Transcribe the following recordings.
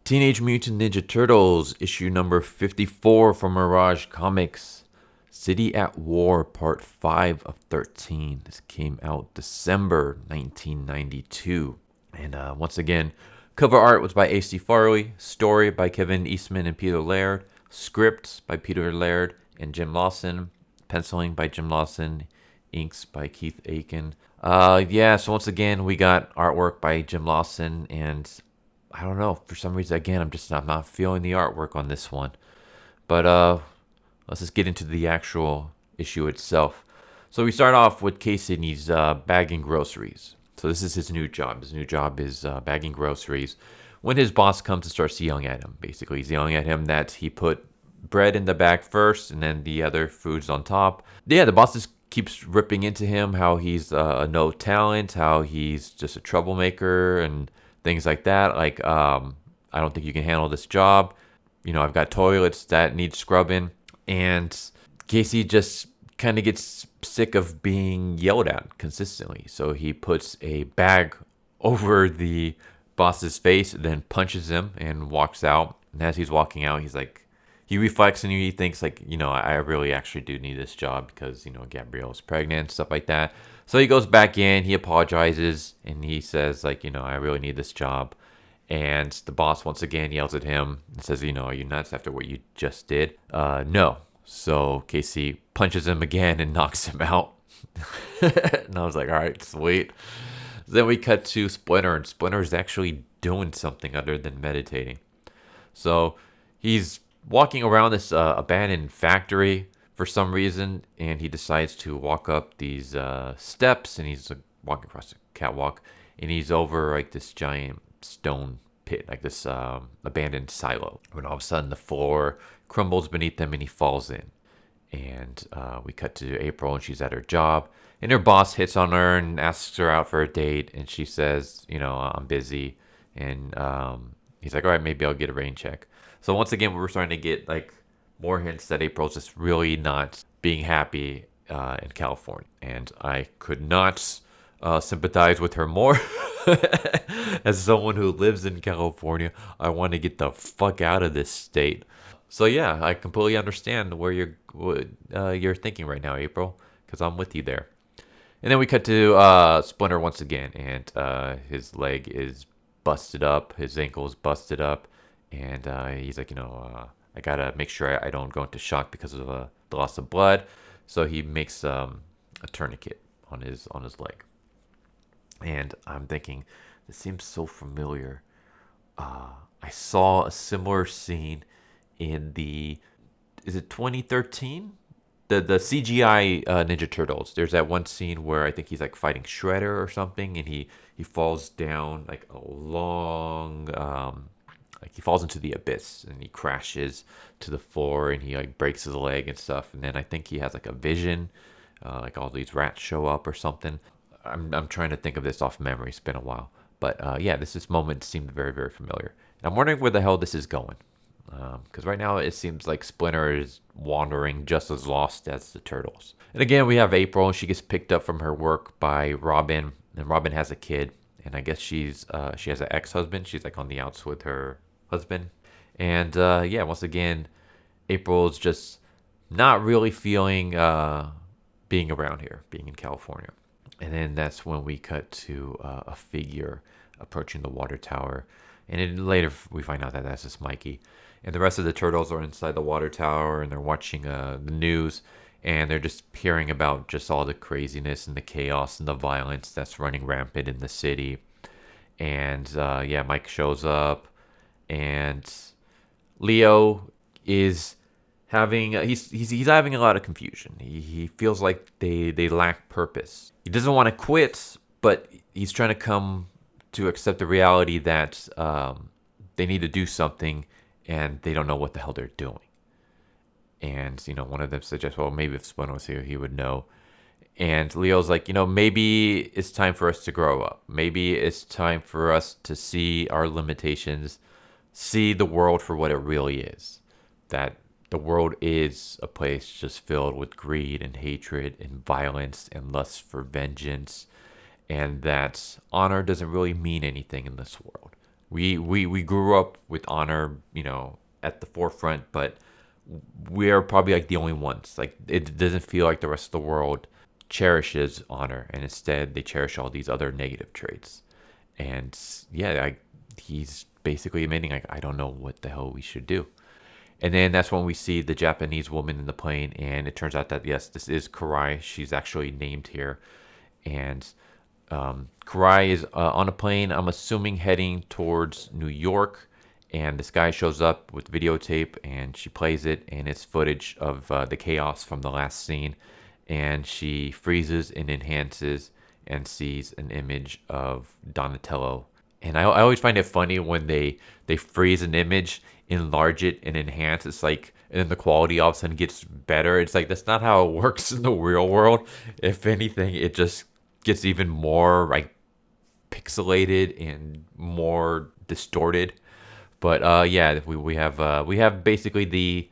Teenage Mutant Ninja Turtles, issue number 54 from Mirage Comics. City at War, part 5 of 13. This came out December 1992. And once again, cover art was by A.C. Farley, story by Kevin Eastman and Peter Laird, script by Peter Laird and Jim Lawson, penciling by Jim Lawson, inks by Keith Aiken. So once again, we got artwork by Jim Lawson, and I don't know, for some reason, again, I'm not feeling the artwork on this one. But let's just get into the actual issue itself. So we start off with Casey, and he's bagging groceries. So this is his new job. His new job is bagging groceries. When his boss comes and starts yelling at him, basically, he's yelling at him that he put bread in the bag first and then the other foods on top. Yeah, the boss just keeps ripping into him how he's a no talent, how he's just a troublemaker and things like that. Like, I don't think you can handle this job. You know, I've got toilets that need scrubbing. And Casey just kind of gets sick of being yelled at consistently. So he puts a bag over the boss's face, then punches him and walks out. And as he's walking out, he's like, he reflects and he thinks like, you know, I really actually do need this job because, you know, Gabrielle's pregnant, stuff like that. So he goes back in, he apologizes, and he says like, you know, I really need this job. And the boss once again yells at him and says, you know, are you nuts after what you just did? No. So Casey punches him again and knocks him out. And I was like, all right, sweet. Then we cut to Splinter, and Splinter is actually doing something other than meditating. So he's walking around this abandoned factory for some reason, and he decides to walk up these steps, and he's walking across the catwalk, and he's over like this giant stone pit, like this abandoned silo. When all of a sudden the floor crumbles beneath him and he falls in. And we cut to April, and she's at her job, and her boss hits on her and asks her out for a date, and she says, you know, I'm busy. And he's like, all right, maybe I'll get a rain check. So once again, we're starting to get like more hints that April's just really not being happy in California. And I could not sympathize with her more. As someone who lives in California, I want to get the fuck out of this state. So yeah, I completely understand where you're thinking right now, April, because I'm with you there. And then we cut to Splinter once again, and his leg is busted up, his ankle is busted up, and he's like, you know, I gotta make sure I don't go into shock because of the loss of blood. So he makes a tourniquet on his leg. And I'm thinking, this seems so familiar. I saw a similar scene in is it 2013? The CGI Ninja Turtles. There's that one scene where I think he's like fighting Shredder or something, and he falls down like a long, like he falls into the abyss, and he crashes to the floor, and he like breaks his leg and stuff. And then I think he has like a vision, like all these rats show up or something. I'm trying to think of this off memory. It's been a while. But yeah, this moment seemed very, very familiar. And I'm wondering where the hell this is going. Because right now it seems like Splinter is wandering just as lost as the Turtles. And again, we have April, and she gets picked up from her work by Robin. And Robin has a kid. And I guess she has an ex-husband. She's like on the outs with her husband. And yeah, once again, April's just not really feeling being around here, being in California. And then that's when we cut to a figure approaching the water tower. And then later we find out that that's just Mikey. And the rest of the Turtles are inside the water tower, and they're watching the news. And they're just hearing about just all the craziness and the chaos and the violence that's running rampant in the city. And yeah, Mike shows up. And Leo is having he's having a lot of confusion. He feels like they lack purpose. He doesn't want to quit, but he's trying to come to accept the reality that they need to do something, and they don't know what the hell they're doing. And you know, one of them suggests, well, maybe if Splinter was here, he would know. And Leo's like, you know, maybe it's time for us to grow up. Maybe it's time for us to see our limitations, see the world for what it really is. That the world is a place just filled with greed and hatred and violence and lust for vengeance, and that honor doesn't really mean anything in this world. We grew up with honor, at the forefront, but we are probably like the only ones. Like it doesn't feel like the rest of the world cherishes honor, and instead they cherish all these other negative traits. And yeah, he's basically admitting like I don't know what the hell we should do. And then that's when we see the Japanese woman in the plane, and it turns out that yes, this is Karai. She's actually named here, and Karai is on a plane. I'm assuming heading towards New York, and this guy shows up with videotape, and she plays it, and it's footage of the chaos from the last scene, and she freezes and enhances and sees an image of Donatello. And I always find it funny when they freeze an image, enlarge it, and enhance. It's like, and then the quality all of a sudden gets better. It's like that's not how it works in the real world. If anything, it just gets even more like pixelated and more distorted. But yeah, we have basically the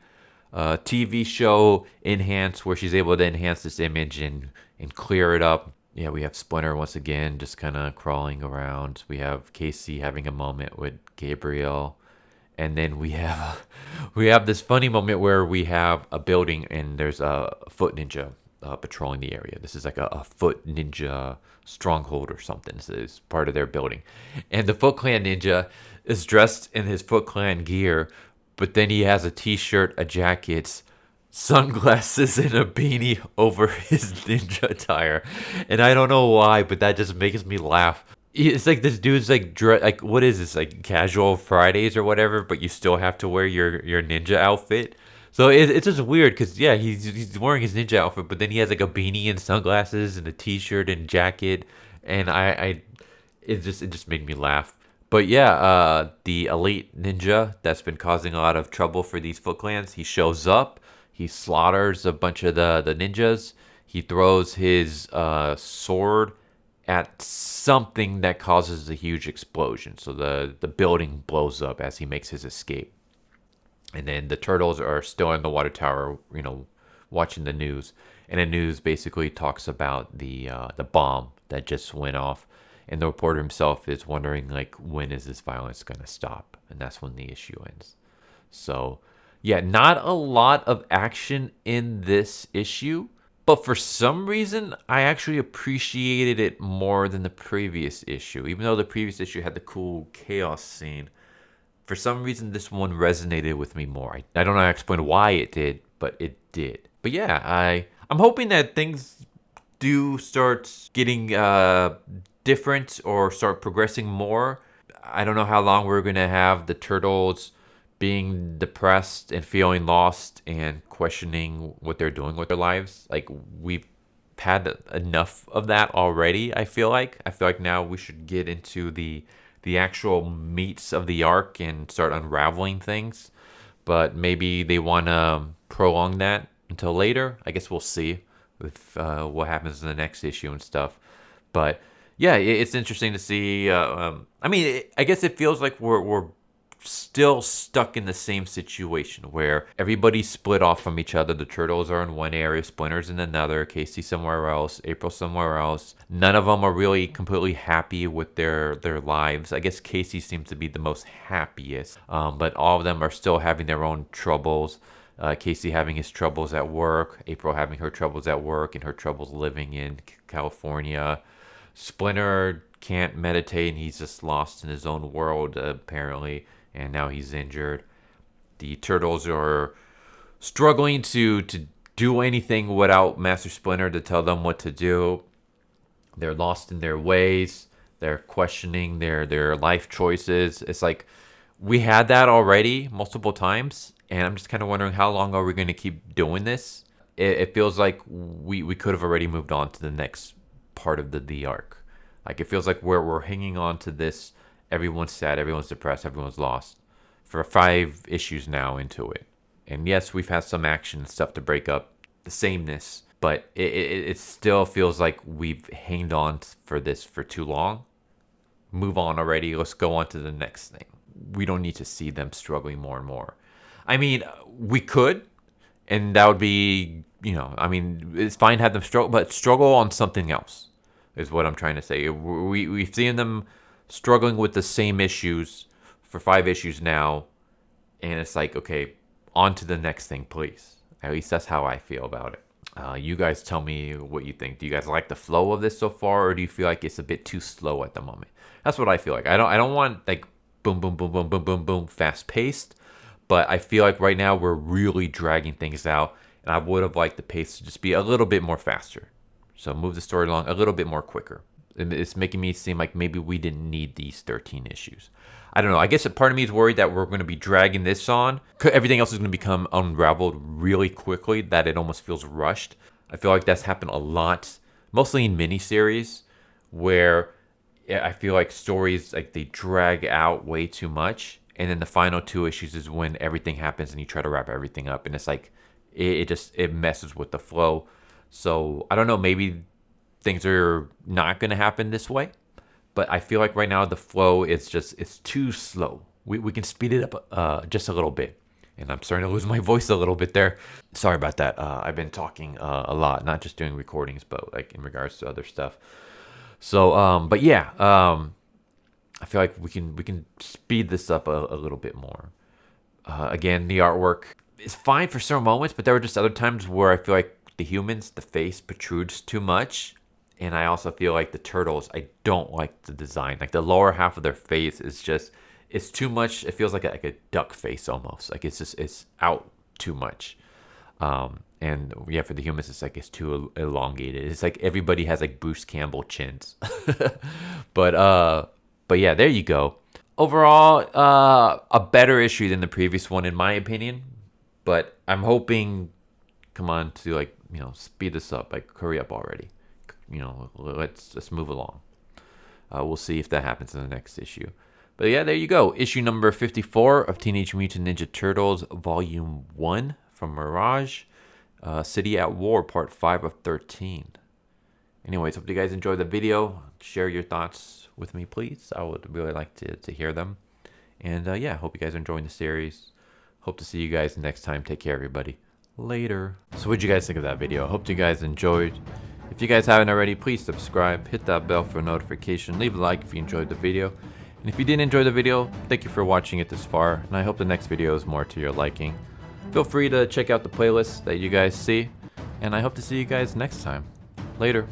TV show enhance where she's able to enhance this image and clear it up. Yeah, we have Splinter once again just kind of crawling around. We have Casey having a moment with Gabriel, and then we have this funny moment where we have a building and there's a foot ninja patrolling the area. This is like a foot ninja stronghold or something. This is part of their building, and the Foot Clan ninja is dressed in his Foot Clan gear, but then he has a t-shirt, a jacket, sunglasses, and a beanie over his ninja attire. And I don't know why, but that just makes me laugh. It's like this dude's like like what is this, like casual Fridays or whatever, but you still have to wear your ninja outfit. So it's just weird because yeah, he's wearing his ninja outfit, but then he has like a beanie and sunglasses and a t-shirt and jacket, and it just made me laugh. But yeah, the elite ninja that's been causing a lot of trouble for these Foot Clans, he shows up. He slaughters a bunch of the ninjas. He throws his sword at something that causes a huge explosion. So the building blows up as he makes his escape. And then the turtles are still in the water tower, watching the news. And the news basically talks about the bomb that just went off. And the reporter himself is wondering, like, when is this violence going to stop? And that's when the issue ends. So, yeah, not a lot of action in this issue. But for some reason, I actually appreciated it more than the previous issue. Even though the previous issue had the cool chaos scene, for some reason, this one resonated with me more. I don't know how to explain why it did, but it did. But yeah, I'm hoping that things do start getting different or start progressing more. I don't know how long we're going to have the turtles being depressed and feeling lost and questioning what they're doing with their lives. Like, we've had enough of that already, I feel like. I feel like now we should get into the actual meats of the arc and start unraveling things. But maybe they want to prolong that until later. I guess we'll see with what happens in the next issue and stuff. But yeah, it's interesting to see. I guess it feels like we're still stuck in the same situation where everybody's split off from each other. The turtles are in one area, Splinter's in another, Casey somewhere else, April somewhere else. None of them are really completely happy with their lives. I guess Casey seems to be the most happiest, but all of them are still having their own troubles. Casey having his troubles at work, April having her troubles at work and her troubles living in California. Splinter can't meditate and he's just lost in his own world apparently, and now he's injured. The turtles are struggling to do anything without Master Splinter to tell them what to do. They're lost in their ways. They're questioning their life choices. It's like we had that already multiple times, and I'm just kind of wondering how long are we going to keep doing this? It feels like we could have already moved on to the next part of the arc. Like, it feels like we're hanging on to this. Everyone's sad, everyone's depressed, everyone's lost for 5 issues now into it. And yes, we've had some action and stuff to break up the sameness, but it still feels like we've hanged on for this for too long. Move on already. Let's go on to the next thing. We don't need to see them struggling more and more. I mean, we could, and that would be, it's fine to have them struggle, but struggle on something else is what I'm trying to say. We've seen them struggling with the same issues for 5 issues now, and it's like, okay, on to the next thing, please. At least that's how I feel about it. You guys tell me what you think. Do you guys like the flow of this so far, or do you feel like it's a bit too slow at the moment? That's what I feel like. I don't want like boom, boom, boom, boom, boom, boom, boom, fast paced. But I feel like right now we're really dragging things out, and I would have liked the pace to just be a little bit more faster. So move the story along a little bit more quicker. It's making me seem like maybe we didn't need these 13 issues. I don't know. I guess a part of me is worried that we're going to be dragging this on. Everything else is going to become unraveled really quickly, that it almost feels rushed. I feel like that's happened a lot, mostly in miniseries, where I feel like stories, like, they drag out way too much. And then the final 2 issues is when everything happens and you try to wrap everything up. And it's like, it messes with the flow. So I don't know, maybe things are not going to happen this way. But I feel like right now the flow is just, it's too slow. We can speed it up just a little bit. And I'm starting to lose my voice a little bit there. Sorry about that. I've been talking a lot, not just doing recordings, but like in regards to other stuff. So, but yeah, I feel like we can speed this up a little bit more. Again, the artwork is fine for certain moments, but there were just other times where I feel like the humans, the face protrudes too much. And I also feel like the turtles, I don't like the design. Like the lower half of their face is just, it's too much. It feels like a duck face almost. Like it's out too much. And yeah, for the humans, it's like it's too elongated. It's like everybody has like Bruce Campbell chins. But yeah, there you go. Overall, a better issue than the previous one in my opinion. But I'm hoping, come on, to like, speed this up. Like, hurry up already. Let's move along. We'll see if that happens in the next issue. But yeah, there you go. Issue number 54 of Teenage Mutant Ninja Turtles, Volume 1 from Mirage. City at War, Part 5 of 13. Anyways, hope you guys enjoyed the video. Share your thoughts with me, please. I would really like to hear them. And yeah, hope you guys are enjoying the series. Hope to see you guys next time. Take care, everybody. Later. So what'd you guys think of that video? Hope you guys enjoyed. If you guys haven't already, please subscribe, hit that bell for a notification, leave a like if you enjoyed the video. And if you didn't enjoy the video, thank you for watching it this far, and I hope the next video is more to your liking. Feel free to check out the playlist that you guys see, and I hope to see you guys next time. Later.